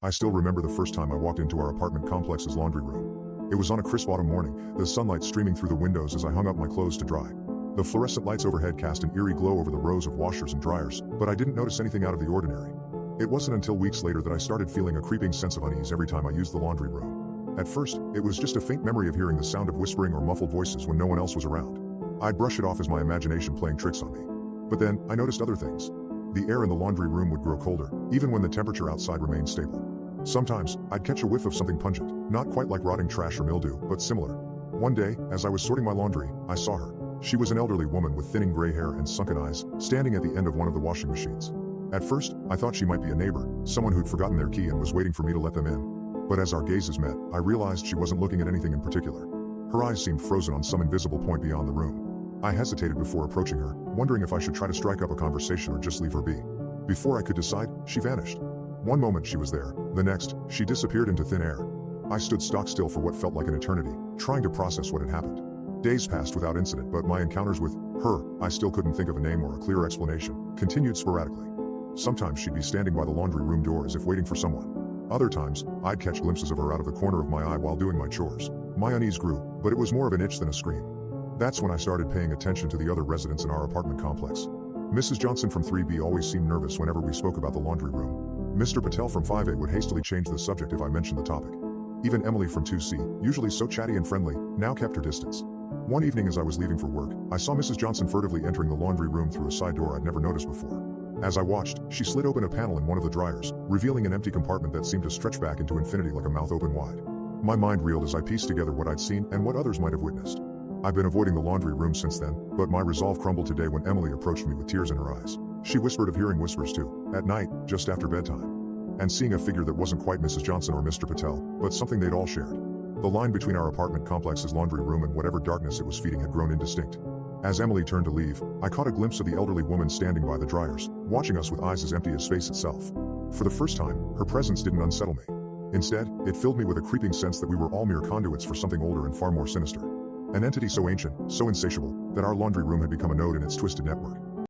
I still remember the first time I walked into our apartment complex's laundry room. It was on a crisp autumn morning, the sunlight streaming through the windows as I hung up my clothes to dry. The fluorescent lights overhead cast an eerie glow over the rows of washers and dryers, but I didn't notice anything out of the ordinary. It wasn't until weeks later that I started feeling a creeping sense of unease every time I used the laundry room. At first, it was just a faint memory of hearing the sound of whispering or muffled voices when no one else was around. I'd brush it off as my imagination playing tricks on me. But then, I noticed other things. The air in the laundry room would grow colder, even when the temperature outside remained stable. Sometimes, I'd catch a whiff of something pungent, not quite like rotting trash or mildew, but similar. One day, as I was sorting my laundry, I saw her. She was an elderly woman with thinning gray hair and sunken eyes, standing at the end of one of the washing machines. At first, I thought she might be a neighbor, someone who'd forgotten their key and was waiting for me to let them in. But as our gazes met, I realized she wasn't looking at anything in particular. Her eyes seemed frozen on some invisible point beyond the room. I hesitated before approaching her, wondering if I should try to strike up a conversation or just leave her be. Before I could decide, she vanished. One moment she was there, the next, she disappeared into thin air. I stood stock still for what felt like an eternity, trying to process what had happened. Days passed without incident, but my encounters with her, I still couldn't think of a name or a clear explanation, continued sporadically. Sometimes she'd be standing by the laundry room door as if waiting for someone. Other times, I'd catch glimpses of her out of the corner of my eye while doing my chores. My unease grew, but it was more of an itch than a scream. That's when I started paying attention to the other residents in our apartment complex. Mrs. Johnson from 3B always seemed nervous whenever we spoke about the laundry room. Mr. Patel from 5A would hastily change the subject if I mentioned the topic. Even Emily from 2C, usually so chatty and friendly, now kept her distance. One evening as I was leaving for work, I saw Mrs. Johnson furtively entering the laundry room through a side door I'd never noticed before. As I watched, she slid open a panel in one of the dryers, revealing an empty compartment that seemed to stretch back into infinity like a mouth open wide. My mind reeled as I pieced together what I'd seen and what others might have witnessed. I've been avoiding the laundry room since then, but my resolve crumbled today when Emily approached me with tears in her eyes. She whispered of hearing whispers too, at night, just after bedtime. And seeing a figure that wasn't quite Mrs. Johnson or Mr. Patel, but something they'd all shared. The line between our apartment complex's laundry room and whatever darkness it was feeding had grown indistinct. As Emily turned to leave, I caught a glimpse of the elderly woman standing by the dryers, watching us with eyes as empty as space itself. For the first time, her presence didn't unsettle me. Instead, it filled me with a creeping sense that we were all mere conduits for something older and far more sinister. An entity so ancient, so insatiable, that our laundry room had become a node in its twisted network.